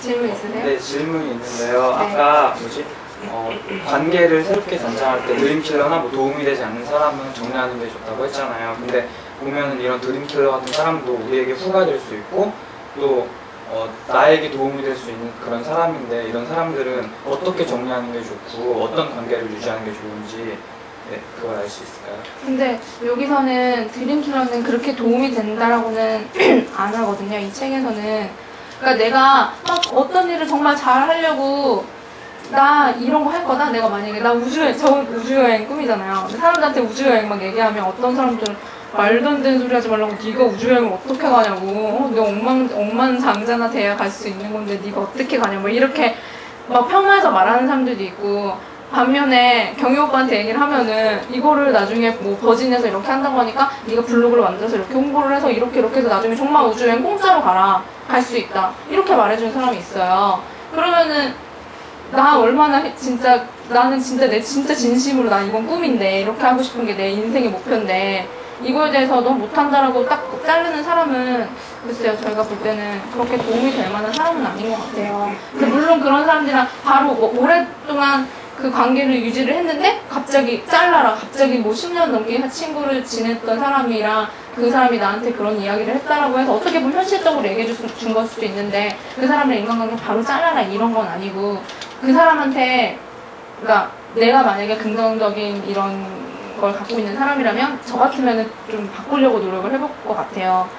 질문 있으세요? 네, 질문이 있는데요. 네. 아까 관계를 새롭게 단장할 때 드림킬러나 뭐 도움이 되지 않는 사람은 정리하는 게 좋다고 했잖아요. 근데 보면은 이런 드림킬러 같은 사람도 우리에게 후가 될 수 있고 또 나에게 도움이 될 수 있는 그런 사람인데 이런 사람들은 어떻게 정리하는 게 좋고 어떤 관계를 유지하는 게 좋은지 네, 그걸 알 수 있을까요? 근데 여기서는 드림킬러는 그렇게 도움이 된다라고는 안 하거든요. 이 책에서는. 그러니까 내가 막 어떤 일을 정말 잘 하려고 나 이런 거 할 거다. 내가 만약에 나 우주여행 꿈이잖아요. 근데 사람들한테 우주여행 막 얘기하면 어떤 사람들은 말도 안 되는 소리 하지 말라고 네가 우주여행을 어떻게 가냐고 너 억만장자나 돼야 갈 수 있는 건데 네가 어떻게 가냐 뭐 이렇게 막 폄하해서 말하는 사람들도 있고 반면에 경희 오빠한테 얘기를 하면은 이거를 나중에 뭐 버진에서 이렇게 한다고 하니까 네가 블로그를 만들어서 이렇게 홍보를 해서 이렇게 해서 나중에 정말 우주여행 공짜로 가라 갈 수 있다 이렇게 말해주는 사람이 있어요. 그러면은 나 얼마나 진짜 나는 진짜 내 진짜 진심으로 난 이건 꿈인데 이렇게 하고 싶은 게 내 인생의 목표인데 이거에 대해서 너무 못한다라고 딱 자르는 사람은 글쎄요 저희가 볼 때는 그렇게 도움이 될 만한 사람은 아닌 것 같아요. 물론 그런 사람들이랑 바로 뭐 오랫동안 그 관계를 유지를 했는데 갑자기 잘라라 갑자기 뭐 10년 넘게 친구를 지냈던 사람이랑 그 사람이 나한테 그런 이야기를 했다라고 해서 어떻게 보면 현실적으로 얘기해 준 걸 수도 있는데 그 사람의 인간관계 바로 잘라라 이런 건 아니고 그 사람한테 그러니까 내가 만약에 긍정적인 이런 걸 갖고 있는 사람이라면 저 같으면 좀 바꾸려고 노력을 해볼 것 같아요.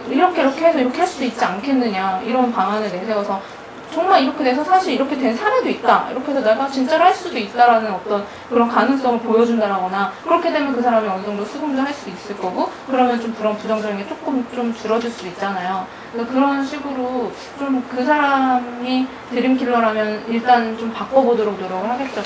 이렇게 해서 이렇게 할 수도 있지 않겠느냐 이런 방안을 내세워서 정말 이렇게 돼서 사실 이렇게 된 사례도 있다 이렇게 해서 내가 진짜로 할 수도 있다라는 어떤 그런 가능성을 보여준다라거나 그렇게 되면 그 사람이 어느 정도 수긍도 할 수 있을 거고 그러면 좀 그런 부정적인 게 조금 좀 줄어들 수 있잖아요. 그러니까 그런 식으로 좀 그 사람이 드림킬러라면 일단 좀 바꿔보도록 노력을 하겠죠.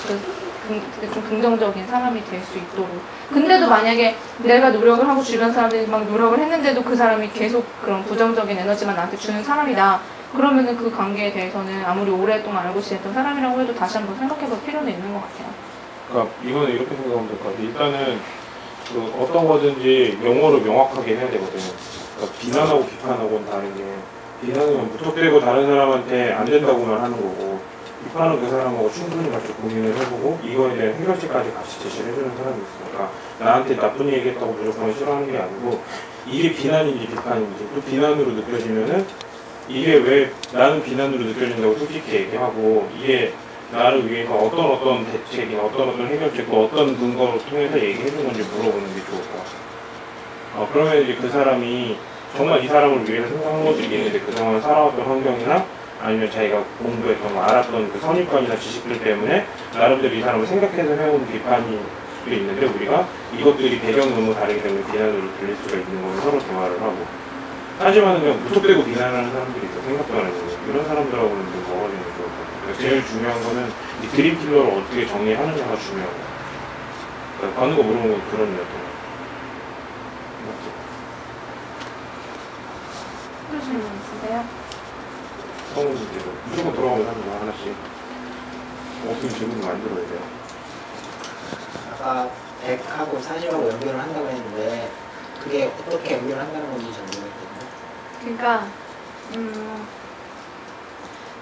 좀 긍정적인 사람이 될 수 있도록. 근데도 만약에 내가 노력을 하고 주변 사람들이 막 노력을 했는데도 그 사람이 계속 그런 부정적인 에너지만 나한테 주는 사람이다. 그러면은 그 관계에 대해서는 아무리 오랫동안 알고 지냈던 사람이라고 해도 다시 한번 생각해볼 필요는 있는 것 같아요. 그러니까 이거는 이렇게 생각하면 될 것 같아요. 일단은 그 어떤 거든지 용어를 명확하게 해야 되거든요. 그러니까 비난하고 비판하고는 다른 게 비난은 무턱대고 다른 사람한테 안 된다고만 하는 거고 비판은 그 사람하고 충분히 같이 고민을 해보고 이거에 대한 해결책까지 같이 제시를 해주는 사람이 있으니까 나한테 나쁜 얘기했다고 무조건 싫어하는 게 아니고 이게 비난인지 비판인지 또 비난으로 느껴지면은 이게 왜 나는 비난으로 느껴진다고 솔직히 얘기하고 이게 나를 위해서 어떤 대책이나 어떤 해결책 또 어떤 근거로 통해서 얘기해준 건지 물어보는 게 좋을 것 같아요. 그러면 이제 그 사람이 정말 이 사람을 위해서 생각한 것들이 있는데 그동안 살아왔던 환경이나 아니면 자기가 공부했던 거 알았던 그 선입관이나 지식들 때문에 나름대로 이 사람을 생각해서 해온 비판일 수도 있는데 우리가 이것들이 배경이 너무 다르기 때문에 비난으로 들릴 수가 있는 거면 서로 대화를 하고 하지만 그냥 무턱대고 비난하는 사람들이 있어 생각도 안 해보고 이런 사람들하고는 좀 멀어지는 게 좋을 것 같아요. 그러니까 제일 중요한 거는 이 드림킬러를 어떻게 정리하느냐가 중요하고 그러니까 가는 거 물어보는 건 그런 이야기 맞죠? 또 질문 있으세요? 성우 문제로 무조건 돌아오면 하는 거 하나씩 어떻게 질문을 만들어야 돼요? 아까 100하고 40하고 연결을 한다고 했는데 그게 어떻게 연결한다는 건지 잘 모르겠거든요. 그러니까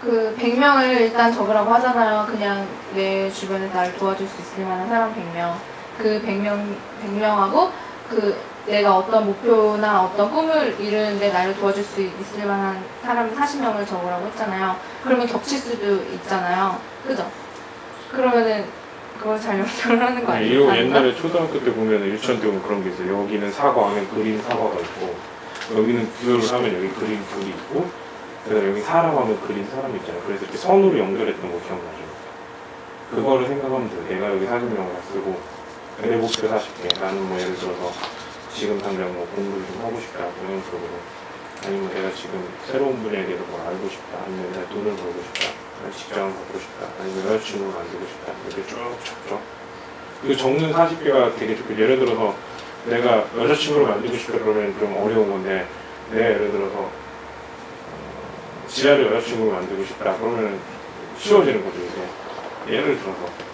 그 100명을 일단 적으라고 하잖아요. 그냥 내 주변에 나를 도와줄 수 있을 만한 사람 100명. 그 100명하고 그 내가 어떤 목표나 어떤 꿈을 이루는데 나를 도와줄 수 있을 만한 사람 40명을 적으라고 했잖아요. 그러면 겹칠 수도 있잖아요. 그죠? 그러면은 그걸 잘 연결을 하는 거 아니에요? 이거 옛날에 초등학교 때 보면 유치원 때 보면 그런 게 있어요. 여기는 사과 하면 그린 사과가 있고 여기는 뷰를 하면 여기 그린 뷰이 있고 그다음에 여기 사람 하면 그린 사람이 있잖아요. 그래서 이렇게 선으로 연결했던 거 기억나죠? 그거를 생각하면 돼요. 내가 여기 40명을 쓰고 내 목표 40개 나는 뭐 예를 들어서 지금 당장 뭐 공부를 좀 하고 싶다 이런 쪽으로 아니면 내가 지금 새로운 분야에 대해서 뭘 알고 싶다 아니면 내가 돈을 벌고 싶다 직장을 갖고 싶다 아니면 여자친구를 만들고 싶다 이렇게 쭉 적죠. 그 적는 40개가 되게 좋고 예를 들어서 내가 여자친구를 만들고 싶다 그러면 좀 어려운 건데 내가 예를 들어서 지하를 여자친구를 만들고 싶다 그러면 쉬워지는 거죠 이제 예를 들어서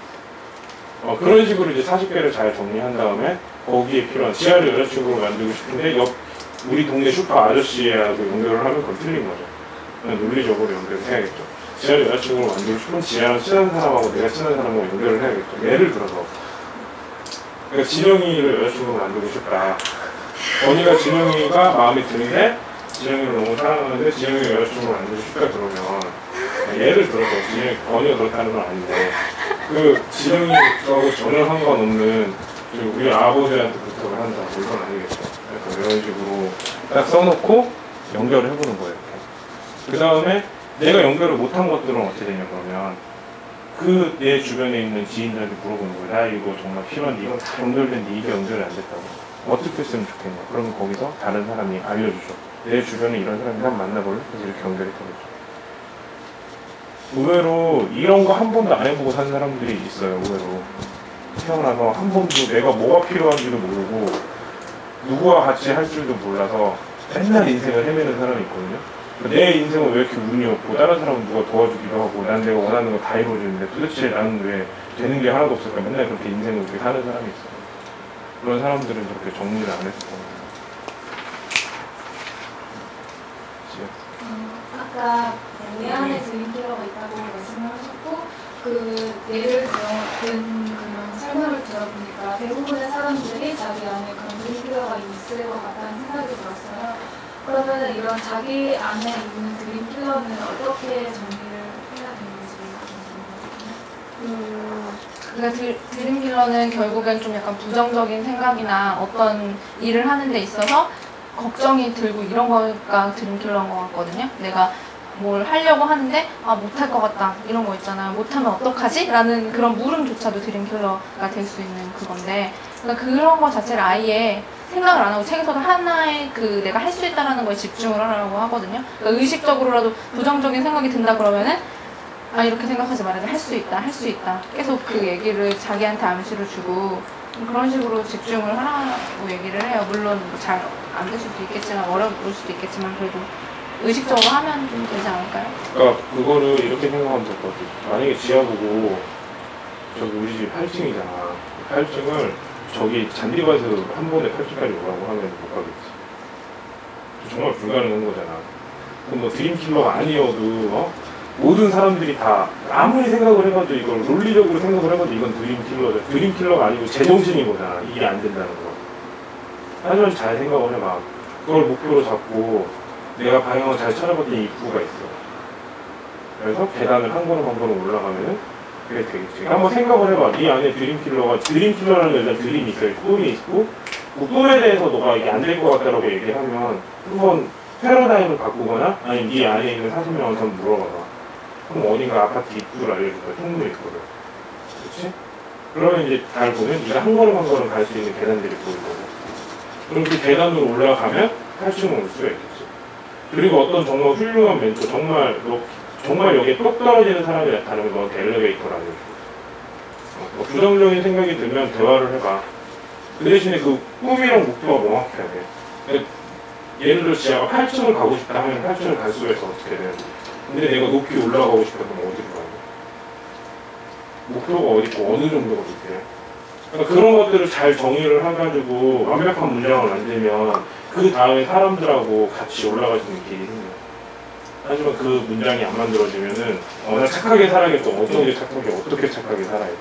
그런 식으로 이제 40개를 잘 정리한 다음에 거기에 필요한 지하를 여자친구로 만들고 싶은데 우리 동네 슈퍼 아저씨하고 연결을 하면 그건 틀린 거죠. 그냥 논리적으로 연결을 해야겠죠. 지아를 여자친구로 만들고 싶으면 지아랑 친한 사람하고 내가 친한 사람하고 연결을 해야겠죠. 예를 들어서 그러니까 진영이를 여자친구로 만들고 싶다. 언니가 진영이가 마음에 드는데 진영이를 너무 사랑하는데 진영이를 여자친구로 만들고 싶다 그러면 예를 들어서 언니가 그렇다는 건 아닌데 그 진영이하고 전혀 상관없는 우리 아버지한테 부탁을 한다 뭐 이건 아니겠죠. 그래서 이런 식으로 딱 써놓고 연결을 해보는 거예요. 그 다음에 내가 연결을 못한 것들은 어떻게 되냐 그러면 그 내 주변에 있는 지인들한테 물어보는 거예요. 나 이거 정말 필요한데 이건 다 연결됐는데 이게 연결이 안 됐다고. 어떻게 했으면 좋겠냐. 그러면 거기서 다른 사람이 알려주죠. 내 주변에 이런 사람이 한 만나볼래? 그래서 이렇게 연결이 되겠죠. 의외로 이런 거 한 번도 안 해보고 산 사람들이 있어요. 의외로 태어나서 한 번도 내가 뭐가 필요한지도 모르고 누구와 같이 할 줄도 몰라서 맨날 인생을 헤매는 사람이 있거든요. 내 인생은 왜 이렇게 운이 없고 다른 사람은 누가 도와주기도 하고 난 내가 원하는 거 다 이루어지는데 도대체 나는 왜 되는 게 하나도 없을까. 맨날 그렇게 인생을 그렇게 사는 사람이 있어요. 그런 사람들은 저렇게 정리를 안 했을 거예요. 아까 내 안에 드림킬러가 있다고 말씀을 하셨고 그 예를 든 그런 설명을 들어보니까 대부분의 사람들이 자기 안에 그런 드림킬러가 있을 것 같다는 생각이 들었어요. 그러면 이런 자기 안에 있는 드림킬러는 어떻게 정리를 해야 되는지 궁금해요. 그러니까 드림킬러는 결국엔 좀 약간 부정적인 생각이나 어떤 일을 하는 데 있어서 걱정이 들고 이런 거가 드림킬러인 것 같거든요. 내가 뭘 하려고 하는데 못할 것 같다 이런 거 있잖아요. 못하면 어떡하지? 라는 그런 물음조차도 드림킬러가 될 수 있는 그건데 그러니까 그런 거 자체를 아예 생각을 안 하고 책에서도 하나의 내가 할 수 있다라는 거에 집중을 하라고 하거든요. 그러니까 의식적으로라도 부정적인 생각이 든다 그러면은 이렇게 생각하지 말아야 돼. 할 수 있다. 할 수 있다. 계속 그 얘기를 자기한테 암시를 주고 그런 식으로 집중을 하라고 얘기를 해요. 물론 잘 안 될 수도 있겠지만 어려울 수도 있겠지만 그래도 의식적으로 하면 좀 되지 않을까요? 그러니까 그거를 이렇게 생각하면 될 것 같아요. 만약에 지하 보고 저기 우리 집 8층이잖아. 8층을 저기 잔디밭에서 한 번에 8층까지 오라고 하면 못 가겠지. 정말 불가능한 거잖아. 그럼 뭐 드림킬러가 아니어도 모든 사람들이 다 아무리 생각을 해봐도 이걸 논리적으로 생각을 해봐도 이건 드림킬러죠. 드림킬러가 아니고 제정신인 거잖아. 이게 안 된다는 거. 하지만 잘 생각을 해봐. 그걸 목표로 잡고 내가 방향을 잘 찾아봤더니 입구가 있어. 그래서 계단을 한 걸음 한 걸음 올라가면은 그게 되겠지. 한번 생각을 해봐. 네 안에 드림킬러라는 일단 드림이 있어요. 꿈이 있고 그 꿈에 대해서 너가 이게 안 될 것 같다라고 얘기하면 한번 패러다임을 바꾸거나 아니면 네 안에 있는 40명한테 한번 물어봐봐. 그럼 어딘가 아파트 입구를 알려줄 거야. 통로 입구를. 그렇지? 그러면 이제 잘 보면 네가 한 걸음 한 걸음 갈 수 있는 계단들이 보일 거고. 그럼 그 계단으로 올라가면 8층을 올 수가 있겠지. 그리고 어떤 정말 훌륭한 멘토, 정말 여기에 똑 떨어지는 사람이 나타나면 너한테 엘리베이터를 알려줘. 부정적인 생각이 들면 대화를 해봐. 그 대신에 그 꿈이랑 목표가 명확해야 돼. 그러니까 예를 들어 지하가 8층을 가고 싶다 하면 8층을 갈 수가 있어. 어떻게 돼? 근데 내가 높이 올라가고 싶다 그러면 어디로 가야 돼? 목표가 어디 있고 어느 정도가 밑에? 그러니까 그런 것들을 잘 정의를 해가지고 완벽한 문장을 만들면 그 다음에 사람들하고 같이 올라갈 수 있는 길이 생겨요. 하지만 그 문장이 안 만들어지면은 나 착하게 살아야겠다. 어떤 게 착하게 어떻게 착하게 살아야 돼?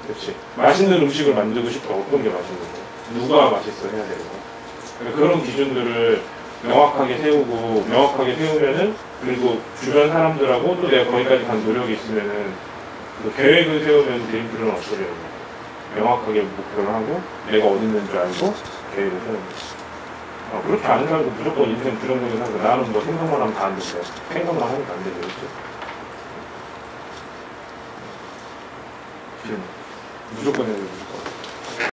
그렇지. 맛있는 음식을 만들고 싶다. 어떤 게 맛있는 거야? 누가 맛있어 해야 되는 거야? 그러니까 그런 기준들을 명확하게 세우면은 그리고 주변 사람들하고 또 내가 거기까지 간 노력이 있으면은 그 계획을 세우면 드림킬러는 어떻게 되는 거야? 명확하게 목표를 하고 내가 어디 있는 줄 알고 계획을 세우는 거야. 그렇게 아는 사람도 무조건 인생 부정적인 사람. 나는 뭐 생각만 하면 다 안 되죠. 생각만 하니까 안 되죠. 그렇죠? 무조건 해야 돼.